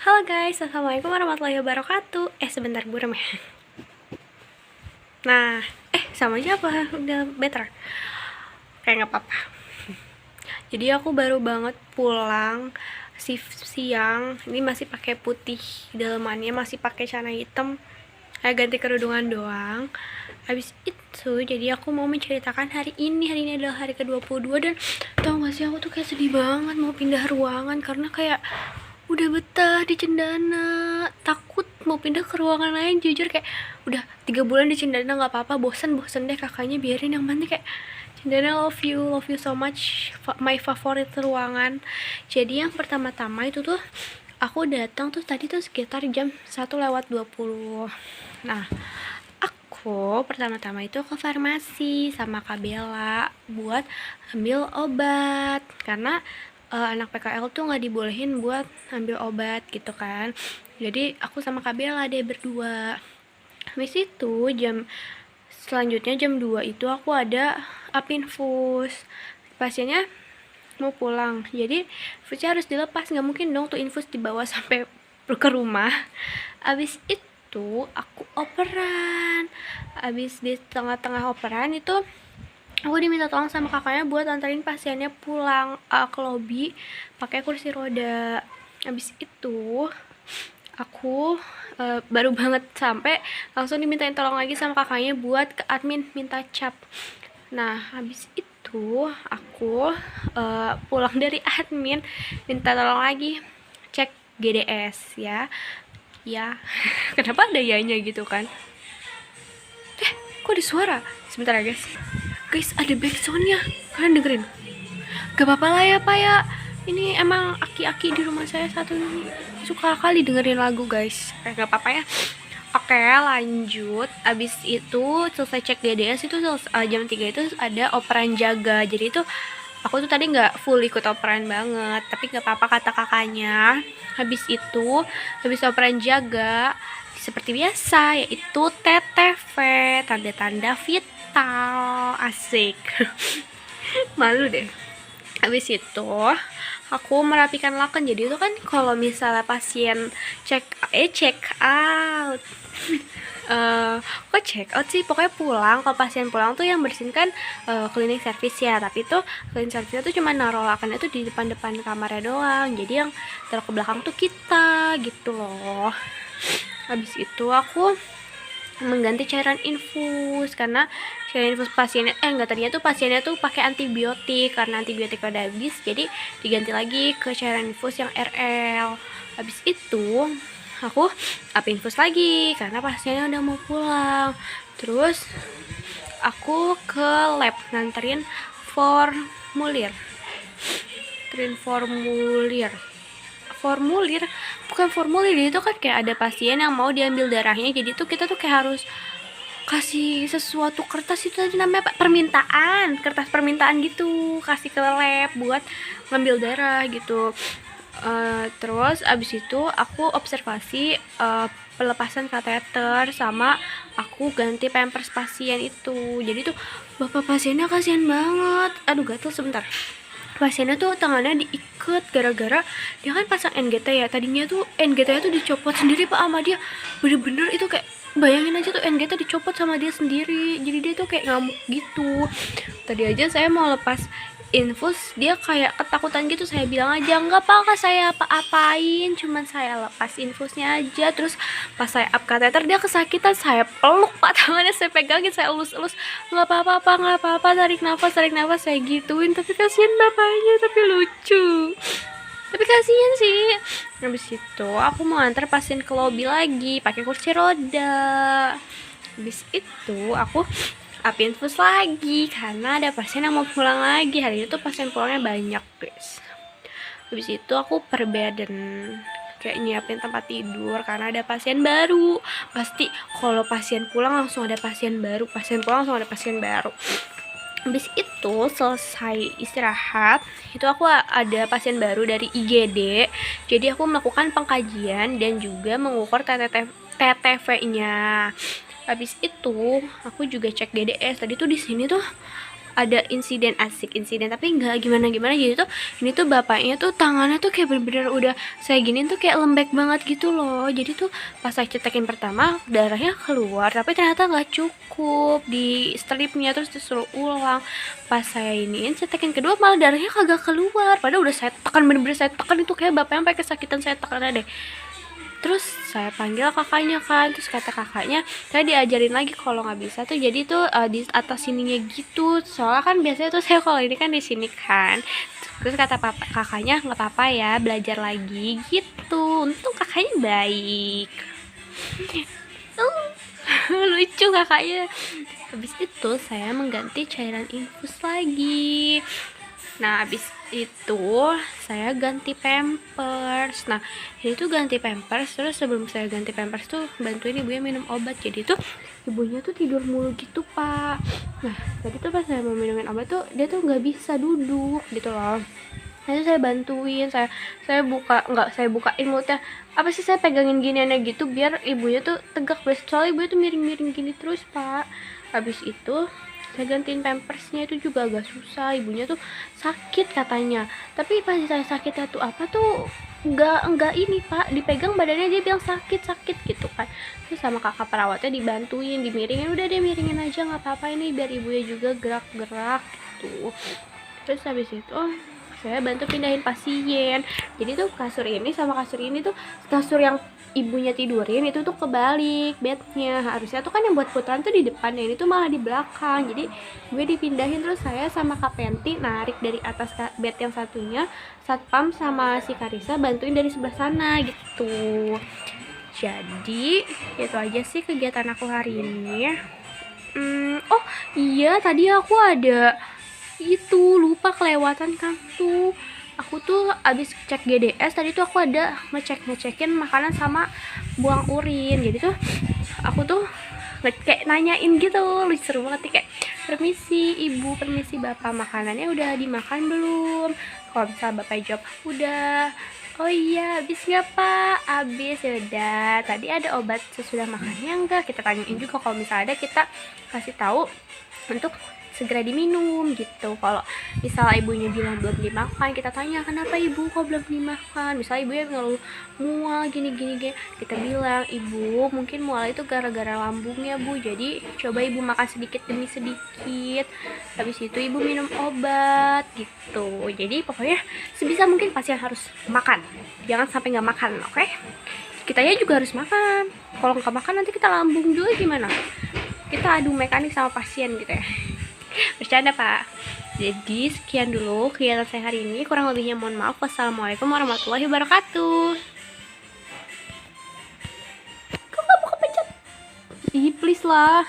Halo guys, assalamualaikum warahmatullahi wabarakatuh. Sebentar buram ya. Nah, sama aja apa? Udah better. Kayak nggak apa-apa. Jadi aku baru banget pulang siang. Ini masih pakai putih, dalamannya masih pakai celana hitam. Ganti kerudungan doang. Habis itu, jadi aku mau menceritakan hari ini. Hari ini adalah hari ke-22 dan tau gak sih, aku tuh kayak sedih banget mau pindah ruangan karena kayak udah betah di Cendana, takut mau pindah ke ruangan lain. Jujur kayak udah 3 bulan di Cendana nggak apa-apa, bosen deh, kakaknya biarin, yang penting kayak Cendana love you so much, my favorite ruangan. Jadi yang pertama-tama itu tuh aku datang tuh tadi tuh sekitar jam 1:20. Nah, aku pertama-tama itu ke farmasi sama Kak Bella buat ambil obat karena anak PKL tuh nggak dibolehin buat ambil obat gitu kan. Jadi aku sama Kak Bella deh berdua. Habis itu selanjutnya jam 2 itu aku ada infus. Pasiennya mau pulang, jadi infusnya harus dilepas, nggak mungkin dong tuh infus dibawa sampai ke rumah. Abis itu aku operan. Abis di tengah-tengah operan itu aku diminta tolong sama kakaknya buat anterin pasiennya pulang ke lobi pakai kursi roda. Abis itu aku baru banget sampai langsung dimintain tolong lagi sama kakaknya buat ke admin minta cap. Nah, habis itu aku pulang dari admin minta tolong lagi cek GDS ya. Kenapa ada yanya gitu kan? Kok ada suara? Sebentar ya guys, ada backsoundnya, kalian dengerin? Gak apa-apa lah ya Pak ya, ini emang aki-aki di rumah saya satu ini suka kali dengerin lagu guys. Gak apa-apa ya. Oke, lanjut. Abis itu selesai cek DDS itu jam 3 itu ada operan jaga. Jadi itu aku tuh tadi nggak full ikut operan banget, tapi nggak apa-apa kata kakaknya. Habis operan jaga seperti biasa, yaitu TTV, tanda-tanda vital, asik. Malu deh. Habis itu aku merapikan laken. Jadi itu kan kalau misalnya pasien check out kok check out sih, pokoknya pulang, kalau pasien pulang tuh yang bersihin kan cleaning service ya, tapi tuh cleaning service tuh cuma naruh lakannya tuh di depan kamarnya doang, jadi yang taruh ke belakang tuh kita gitu loh. Habis itu aku mengganti cairan infus karena cairan infus pasiennya tadinya tuh pasiennya tuh pakai antibiotik, karena antibiotik udah habis jadi diganti lagi ke cairan infus yang RL. Habis itu aku infus lagi karena pasiennya udah mau pulang. Terus aku ke lab nganterin formulir bukan formulir, itu kan kayak ada pasien yang mau diambil darahnya, jadi tuh kita tuh kayak harus kasih sesuatu kertas, itu tadi namanya apa? Kertas permintaan gitu, kasih ke lab buat ngambil darah gitu. Terus abis itu aku observasi pelepasan kateter sama aku ganti pampers pasien itu. Jadi tuh bapak pasiennya kasihan banget. Aduh gatel sebentar. Pasiennya tuh tangannya diikat gara-gara dia kan pasang NGT ya. Tadinya tuh NGT-nya tuh dicopot sendiri Pak sama dia. Bener-bener itu kayak bayangin aja tuh NGT dicopot sama dia sendiri. Jadi dia tuh kayak ngamuk gitu. Tadi aja saya mau lepas infus, dia kayak ketakutan gitu. Saya bilang aja, enggak Pak, saya apa-apain, cuman saya lepas infusnya aja. Terus pas saya up kateter dia kesakitan, saya peluk Pak tangannya, saya pegangin, saya elus-elus. Enggak apa-apa Pak, enggak apa-apa, tarik nafas, saya gituin. Tapi kasihan bapaknya, tapi lucu, tapi kasihan sih. Habis itu aku mau antar pasien ke lobi lagi pakai kursi roda. Habis itu aku infus lagi karena ada pasien yang mau pulang lagi. Hari itu pasien pulangnya banyak guys. Habis itu aku perbeden, kayak nyiapin tempat tidur karena ada pasien baru. Pasti kalau pasien pulang langsung ada pasien baru, pasien pulang langsung ada pasien baru. Habis itu selesai istirahat, itu aku ada pasien baru dari IGD. Jadi aku melakukan pengkajian dan juga mengukur TTV-nya. Habis itu aku juga cek DDS. Tadi tuh di sini tuh ada insiden tapi nggak gimana-gimana. Jadi tuh ini tuh bapaknya tuh tangannya tuh kayak bener-bener udah saya gini tuh kayak lembek banget gitu loh. Jadi tuh pas saya cetekin pertama darahnya keluar, tapi ternyata nggak cukup di stripnya, terus disuruh ulang. Pas saya iniin cetekin kedua malah darahnya kagak keluar, padahal udah saya tekan, bener-bener saya tekan itu kayak bapaknya sampai kesakitan saya tekan deh. Terus saya panggil kakaknya kan, terus kata kakaknya saya diajarin lagi kalau nggak bisa tuh jadi tuh di atas sininya gitu, soalnya kan biasanya tuh saya kalau ini kan di sini kan. Terus kata kakaknya nggak apa-apa ya, belajar lagi gitu. Untung kakaknya baik. Lucu kakaknya. Habis itu saya mengganti cairan infus lagi. Nah, habis itu saya ganti pampers. Nah, ini tuh ganti pampers, terus sebelum saya ganti pampers tuh bantuin ibunya minum obat. Jadi tuh ibunya tuh tidur mulu gitu, Pak. Nah, tadi tuh pas saya mau minumin obat tuh dia tuh nggak bisa duduk gitu loh. Nah, itu saya bantuin, saya bukain mulutnya. Apa sih, saya pegangin giniannya gitu biar ibunya tuh tegak, soalnya ibunya tuh miring-miring gini terus, Pak. Habis itu saya gantiin pampersnya itu juga agak susah, ibunya tuh sakit katanya, tapi pas saya sakitnya tuh apa tuh enggak ini Pak, dipegang badannya dia bilang sakit gitu kan. Terus sama kakak perawatnya dibantuin, dimiringin, udah dia miringin aja nggak apa-apa ini biar ibunya juga gerak-gerak gitu. Terus habis itu saya bantu pindahin pasien. Jadi tuh kasur ini sama kasur ini tuh, kasur yang ibunya tidurin itu tuh kebalik bednya, harusnya tuh kan yang buat putaran tuh di depan, ya ini tuh malah di belakang. Jadi gue dipindahin, terus saya sama Kak Penti narik dari atas bed yang satunya, Satpam sama si Karisa bantuin dari sebelah sana gitu. Jadi itu aja sih kegiatan aku hari ini. Oh iya, tadi aku ada itu lupa kelewatan kan tuh. Aku tuh abis cek GDS tadi tuh aku ada ngecekin makanan sama buang urin. Jadi tuh aku tuh kayak nanyain gitu, lucu, seru banget nih, kayak permisi ibu, permisi bapak, makanannya udah dimakan belum? Kalau misalnya bapak jawab udah, oh iya habis nggak pak? Habis. Ya udah, tadi ada obat sesudah makannya enggak? Kita tanyain juga, kalau misalnya ada kita kasih tahu untuk segera diminum gitu. Kalau misalnya ibunya bilang belum dimakan, kita tanya kenapa ibu kok belum dimakan. Misalnya ibunya ngeluh mual gini, kita bilang ibu mungkin mual itu gara-gara lambungnya bu, jadi coba ibu makan sedikit demi sedikit, habis itu ibu minum obat gitu. Jadi pokoknya sebisa mungkin pasien harus makan, jangan sampai nggak makan, oke? Kitanya juga harus makan. Kalau nggak makan nanti kita lambung juga gimana? Kita adu mekanik sama pasien gitu ya. Bercanda pak. Jadi sekian dulu kegiatan saya hari ini, kurang lebihnya mohon maaf. Wassalamualaikum warahmatullahi wabarakatuh. Kok gak mau kepencet? Ih please lah.